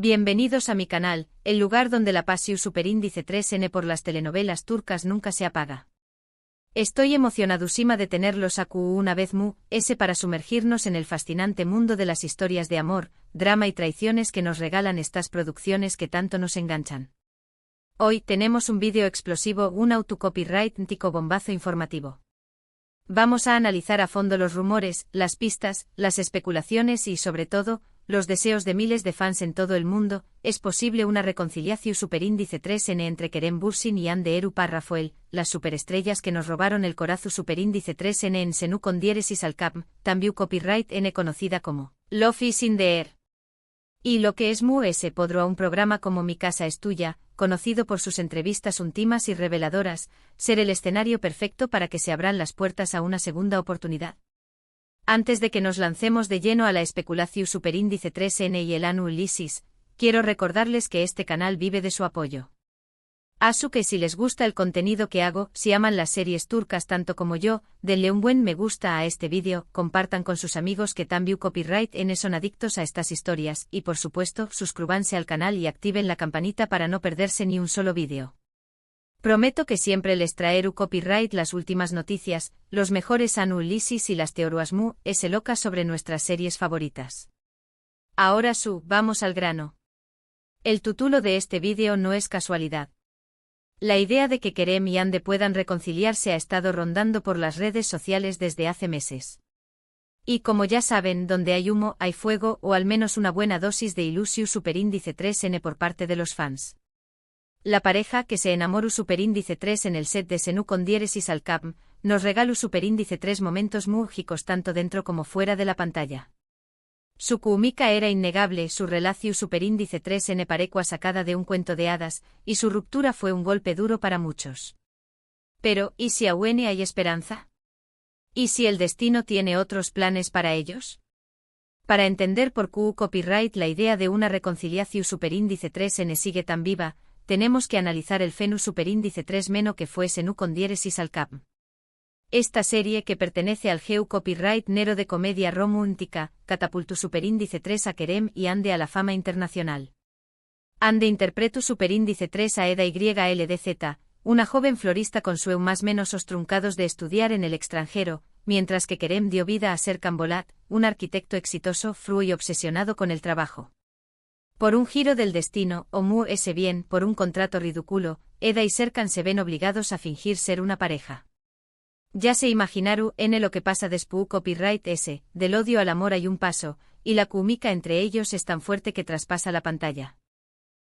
Bienvenidos a mi canal, el lugar donde la pasión superíndice 3N por las telenovelas turcas nunca se apaga. Estoy emocionadísima de tenerlos aquí una vez para sumergirnos en el fascinante mundo de las historias de amor, drama y traiciones que nos regalan estas producciones que tanto nos enganchan. Hoy tenemos un vídeo explosivo, un autocopyright-tico bombazo informativo. Vamos a analizar a fondo los rumores, las pistas, las especulaciones y, sobre todo, los deseos de miles de fans en todo el mundo. ¿Es posible una reconciliación superíndice 3N entre Kerem Bürsin y Hande Erçel Rafael, las superestrellas que nos robaron el corazón superíndice 3N en Senu con diéresis al cap, también copyright N conocida como Love is in the air? Y lo que es ese podrá un programa como Mi casa es tuya, conocido por sus entrevistas íntimas y reveladoras, ser el escenario perfecto para que se abran las puertas a una segunda oportunidad. Antes de que nos lancemos de lleno a la especulación superíndice 3N y el análisis, quiero recordarles que este canal vive de su apoyo. Así que si les gusta el contenido que hago, si aman las series turcas tanto como yo, denle un buen me gusta a este vídeo, compartan con sus amigos que también copyright N son adictos a estas historias, y por supuesto, suscríbanse al canal y activen la campanita para no perderse ni un solo vídeo. Prometo que siempre les traeré copyright las últimas noticias, los mejores análisis y las teorías locas sobre nuestras series favoritas. Ahora vamos al grano. El título de este vídeo no es casualidad. La idea de que Kerem y Hande puedan reconciliarse ha estado rondando por las redes sociales desde hace meses. Y como ya saben, donde hay humo, hay fuego, o al menos una buena dosis de ilusión superíndice 3N por parte de los fans. La pareja que se enamoró superíndice 3 en el set de Senu con diéresis al cap, nos regaló superíndice 3 momentos mágicos tanto dentro como fuera de la pantalla. Su química era innegable, su relación superíndice 3N parecua sacada de un cuento de hadas, y su ruptura fue un golpe duro para muchos. Pero, ¿y si aún hay esperanza? ¿Y si el destino tiene otros planes para ellos? Para entender por qué copyright la idea de una reconciliación superíndice 3N sigue tan viva, tenemos que analizar el fenómeno superíndice 3 que fue Senu con diéresis al cap. Esta serie, que pertenece al GEU copyright nero de comedia romántica, catapultó superíndice 3 a Kerem y Hande a la fama internacional. Hande interpretó superíndice 3 a Eda YLDZ, una joven florista con sueños más menos truncados de estudiar en el extranjero, mientras que Kerem dio vida a Serkan Bolat, un arquitecto exitoso, frío y obsesionado con el trabajo. Por un giro del destino, o bien por un contrato ridículo, Eda y Serkan se ven obligados a fingir ser una pareja. Ya se imaginaron lo que pasa después copyright del odio al amor hay un paso, y la química entre ellos es tan fuerte que traspasa la pantalla.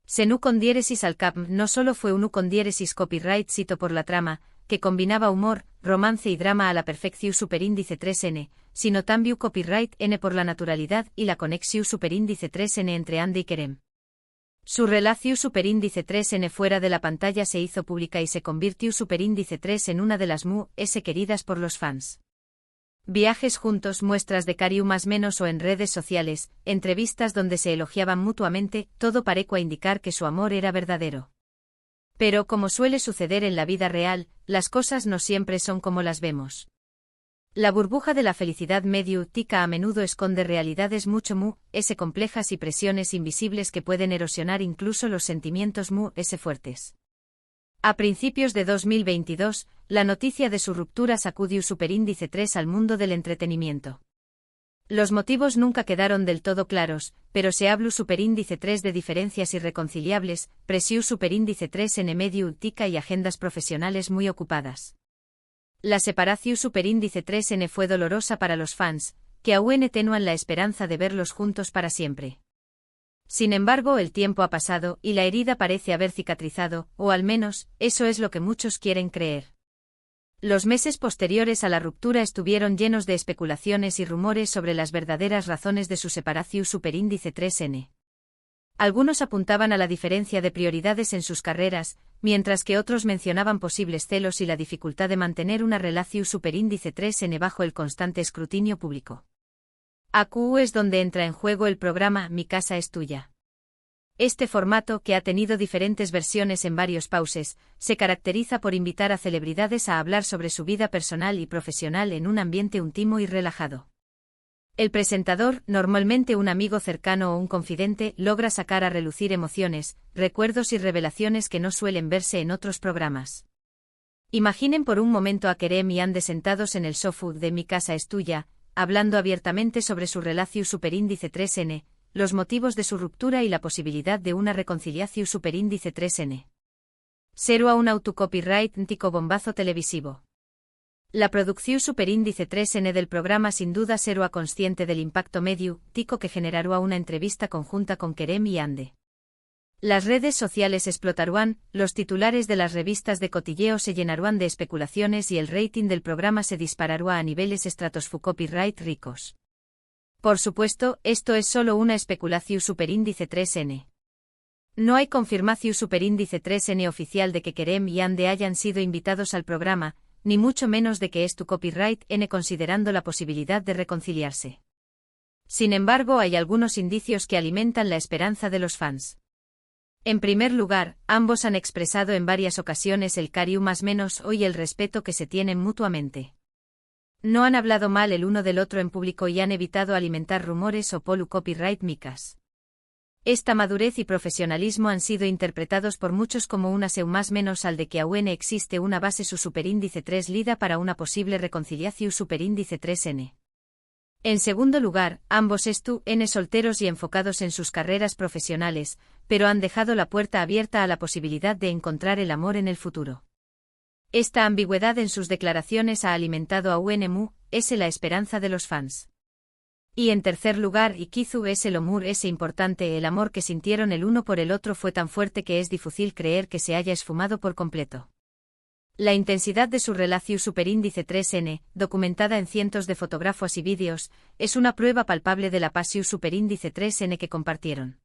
Senu con diéresis al cap no solo fue un con diéresis copyright cito por la trama, que combinaba humor, romance y drama a la perfección superíndice 3N, sino también copyright N por la naturalidad y la conexión superíndice 3N entre Hande y Kerem. Su relación superíndice 3N fuera de la pantalla se hizo pública y se convirtió superíndice 3 en una de las queridas por los fans. Viajes juntos, muestras de cariño más menos o en redes sociales, entrevistas donde se elogiaban mutuamente, todo parecía indicar que su amor era verdadero. Pero como suele suceder en la vida real, las cosas no siempre son como las vemos. La burbuja de la felicidad mediática a menudo esconde realidades mucho complejas y presiones invisibles que pueden erosionar incluso los sentimientos fuertes. A principios de 2022, la noticia de su ruptura sacudió superíndice 3 al mundo del entretenimiento. Los motivos nunca quedaron del todo claros, pero se habló superíndice 3 de diferencias irreconciliables, presión superíndice 3 en mediática y agendas profesionales muy ocupadas. La separación superíndice 3N fue dolorosa para los fans, que aún tenían la esperanza de verlos juntos para siempre. Sin embargo, el tiempo ha pasado y la herida parece haber cicatrizado, o al menos, eso es lo que muchos quieren creer. Los meses posteriores a la ruptura estuvieron llenos de especulaciones y rumores sobre las verdaderas razones de su separación superíndice 3N. Algunos apuntaban a la diferencia de prioridades en sus carreras, mientras que otros mencionaban posibles celos y la dificultad de mantener una relación superíndice 3N bajo el constante escrutinio público. Aquí es donde entra en juego el programa Mi casa es tuya. Este formato, que ha tenido diferentes versiones en varios pauses, se caracteriza por invitar a celebridades a hablar sobre su vida personal y profesional en un ambiente íntimo y relajado. El presentador, normalmente un amigo cercano o un confidente, logra sacar a relucir emociones, recuerdos y revelaciones que no suelen verse en otros programas. Imaginen por un momento a Kerem y Ande sentados en el sofá de Mi casa es tuya, hablando abiertamente sobre su relación superíndice 3N, los motivos de su ruptura y la posibilidad de una reconciliación superíndice 3N. Cero a un autocopyright tico bombazo televisivo. La producción superíndice 3N del programa sin duda será consciente del impacto medio, tico que generará una entrevista conjunta con Kerem y Ande. Las redes sociales explotarán, los titulares de las revistas de cotilleo se llenarán de especulaciones y el rating del programa se disparará a niveles copyright ricos. Por supuesto, esto es solo una especulación superíndice 3N. No hay confirmación superíndice 3N oficial de que Kerem y Ande hayan sido invitados al programa, ni mucho menos de que es tu copyright N considerando la posibilidad de reconciliarse. Sin embargo, hay algunos indicios que alimentan la esperanza de los fans. En primer lugar, ambos han expresado en varias ocasiones el cariño más menos y el respeto que se tienen mutuamente. No han hablado mal el uno del otro en público y han evitado alimentar rumores o polu copyright micas. Esta madurez y profesionalismo han sido interpretados por muchos como una seu más menos al de que aún existe una base su superíndice 3 lida para una posible reconciliación superíndice 3N. En segundo lugar, ambos N solteros y enfocados en sus carreras profesionales, pero han dejado la puerta abierta a la posibilidad de encontrar el amor en el futuro. Esta ambigüedad en sus declaraciones ha alimentado a UNMU, es la esperanza de los fans. Y en tercer lugar, y quizú es el amor ese importante, el amor que sintieron el uno por el otro fue tan fuerte que es difícil creer que se haya esfumado por completo. La intensidad de su relación superíndice 3N, documentada en cientos de fotografías y vídeos, es una prueba palpable de la pasión superíndice 3N que compartieron.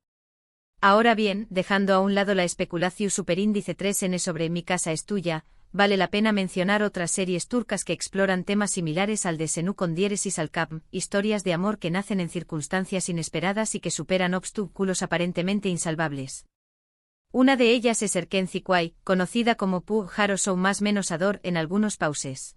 Ahora bien, dejando a un lado la especulación superíndice 3N sobre Mi casa es tuya, vale la pena mencionar otras series turcas que exploran temas similares al de Senu con diéresis al Cap, historias de amor que nacen en circunstancias inesperadas y que superan obstáculos aparentemente insalvables. Una de ellas es Erken Zikuay, conocida como Pu Haro Sou más menos Ador en algunos pauses.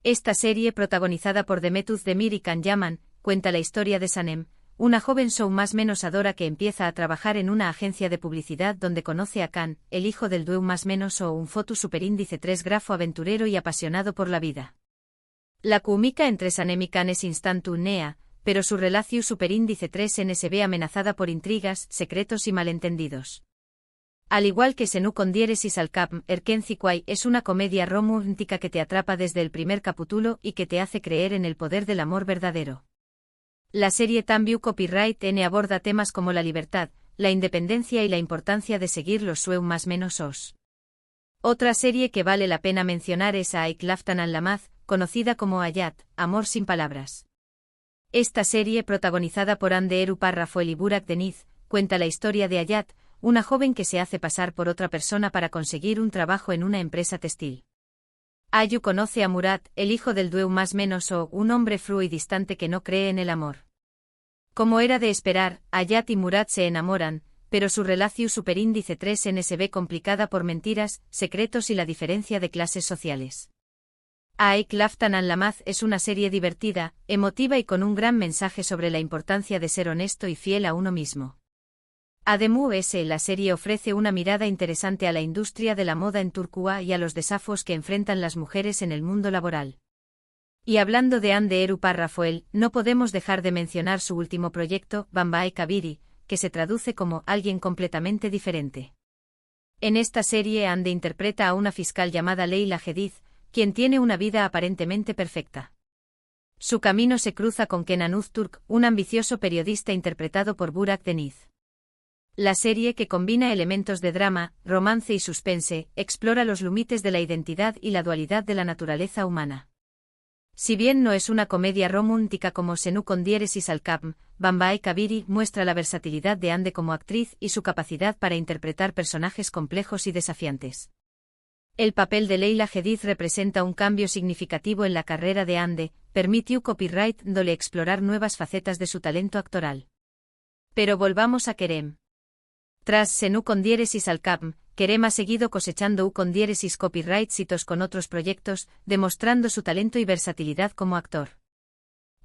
Esta serie, protagonizada por Demet Özdemir y Can Yaman, cuenta la historia de Sanem, una joven Sou más menos Adora que empieza a trabajar en una agencia de publicidad donde conoce a Can, el hijo del Dueu más menos o un fotu superíndice 3 grafo aventurero y apasionado por la vida. La química entre Sanem y Can es instantánea, pero su relación superíndice 3N se ve amenazada por intrigas, secretos y malentendidos. Al igual que Senu con diéresis al Cap, Erken Zikuay es una comedia romántica que te atrapa desde el primer capítulo y que te hace creer en el poder del amor verdadero. La serie Tambiu Copyright N aborda temas como la libertad, la independencia y la importancia de seguir los sueños más menos os. Otra serie que vale la pena mencionar es Aik Laftan al Lamaz, conocida como Hayat, Amor sin palabras. Esta serie, protagonizada por Hande Erupar Rafael y Burak Deniz, cuenta la historia de Hayat, una joven que se hace pasar por otra persona para conseguir un trabajo en una empresa textil. Ayu conoce a Murat, el hijo del Dueu más menos o un hombre frío y distante que no cree en el amor. Como era de esperar, Hayat y Murat se enamoran, pero su relación superíndice 3N se ve complicada por mentiras, secretos y la diferencia de clases sociales. Aik Laftan al Lamaz es una serie divertida, emotiva y con un gran mensaje sobre la importancia de ser honesto y fiel a uno mismo. Además, la serie ofrece una mirada interesante a la industria de la moda en Turquía y a los desafíos que enfrentan las mujeres en el mundo laboral. Y hablando de Hande Erupar Rafael, no podemos dejar de mencionar su último proyecto, Bambae Kabiri, que se traduce como alguien completamente diferente. En esta serie Hande interpreta a una fiscal llamada Leila Gediz, quien tiene una vida aparentemente perfecta. Su camino se cruza con Kenan Uzturk, un ambicioso periodista interpretado por Burak Deniz. La serie, que combina elementos de drama, romance y suspense, explora los límites de la identidad y la dualidad de la naturaleza humana. Si bien no es una comedia romántica como Senu con diéresis al Cap, Bambae Kabiri muestra la versatilidad de Hande como actriz y su capacidad para interpretar personajes complejos y desafiantes. El papel de Leila Gediz representa un cambio significativo en la carrera de Hande, permitió copyright dole explorar nuevas facetas de su talento actoral. Pero volvamos a Kerem. Tras Senu con diéresis al Cap, Kerem ha seguido cosechando U con diéresis copyright hitos con otros proyectos, demostrando su talento y versatilidad como actor.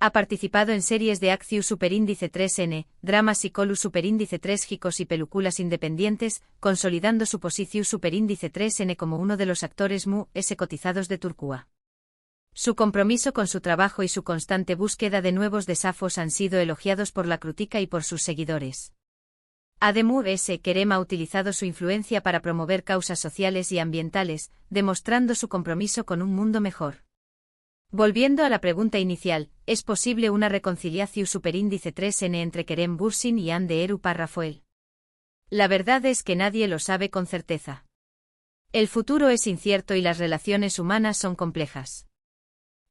Ha participado en series de Acciu Superíndice 3N, dramas Psicolu Superíndice 3 Gicos y películas independientes, consolidando su posición Superíndice 3N como uno de los actores mu.s cotizados de Turquía. Su compromiso con su trabajo y su constante búsqueda de nuevos desafíos han sido elogiados por la crítica y por sus seguidores. Además, Kerem ha utilizado su influencia para promover causas sociales y ambientales, demostrando su compromiso con un mundo mejor. Volviendo a la pregunta inicial, ¿es posible una reconciliación superíndice 3N entre Kerem Bürsin y Hande Erçel Rafael? La verdad es que nadie lo sabe con certeza. El futuro es incierto y las relaciones humanas son complejas.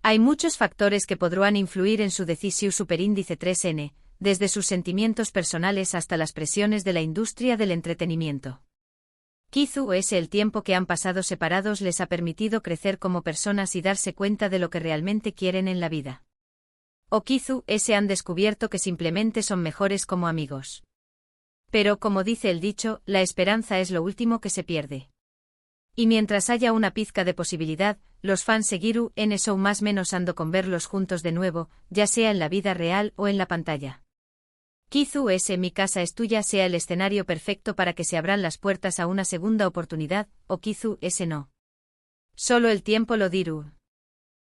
Hay muchos factores que podrán influir en su decisión superíndice 3N, desde sus sentimientos personales hasta las presiones de la industria del entretenimiento. Quizás el tiempo que han pasado separados les ha permitido crecer como personas y darse cuenta de lo que realmente quieren en la vida. O quizás han descubierto que simplemente son mejores como amigos. Pero como dice el dicho, la esperanza es lo último que se pierde. Y mientras haya una pizca de posibilidad, los fans seguiru en eso más menos ando con verlos juntos de nuevo, ya sea en la vida real o en la pantalla. Quizás Mi casa es tuya sea el escenario perfecto para que se abran las puertas a una segunda oportunidad, o quizás no. Solo el tiempo lo dirá.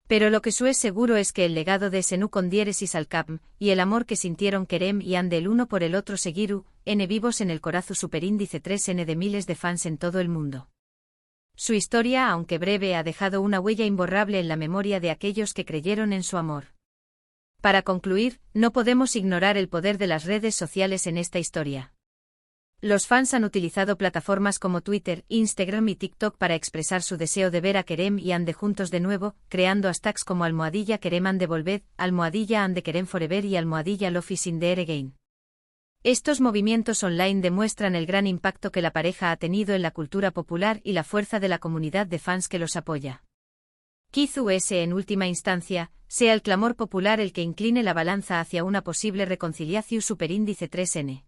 Pero lo que es seguro es que el legado de Senu con diéresis al Capm, y el amor que sintieron Kerem y Hande el uno por el otro seguiru, vivos en el corazón superíndice 3N de miles de fans en todo el mundo. Su historia, aunque breve, ha dejado una huella imborrable en la memoria de aquellos que creyeron en su amor. Para concluir, no podemos ignorar el poder de las redes sociales en esta historia. Los fans han utilizado plataformas como Twitter, Instagram y TikTok para expresar su deseo de ver a Kerem y Hande juntos de nuevo, creando hashtags como #Kerem Hande Volved, #Hande Kerem Forever y #Love is in the air again. Estos movimientos online demuestran el gran impacto que la pareja ha tenido en la cultura popular y la fuerza de la comunidad de fans que los apoya. Quizás en última instancia, sea el clamor popular el que incline la balanza hacia una posible reconciliación superíndice 3N.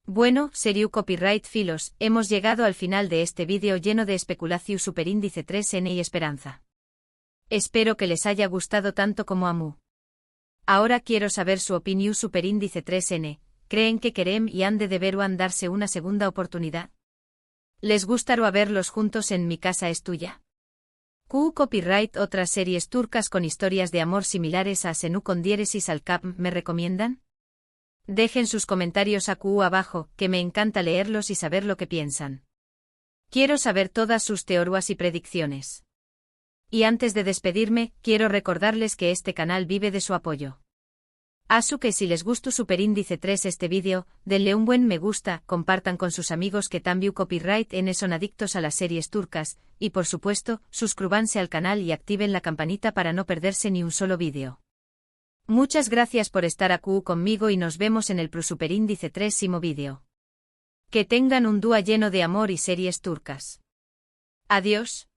Bueno, seriu copyright filos, hemos llegado al final de este vídeo lleno de especulación superíndice 3N y esperanza. Espero que les haya gustado tanto como a mí. Ahora quiero saber su opinión superíndice 3N, ¿creen que Kerem y Hande deberán darse una segunda oportunidad? ¿Les gustará verlos juntos en Mi casa es tuya? Copyright otras series turcas con historias de amor similares a Senu con diéresis al Capm me recomiendan? Dejen sus comentarios abajo, que me encanta leerlos y saber lo que piensan. Quiero saber todas sus teorías y predicciones. Y antes de despedirme, quiero recordarles que este canal vive de su apoyo. Así que si les gustó superíndice 3 este vídeo, denle un buen me gusta, compartan con sus amigos que también copyright son adictos a las series turcas, y por supuesto, suscríbanse al canal y activen la campanita para no perderse ni un solo vídeo. Muchas gracias por estar aquí conmigo y nos vemos en el superíndice 3º vídeo. Que tengan un día lleno de amor y series turcas. Adiós.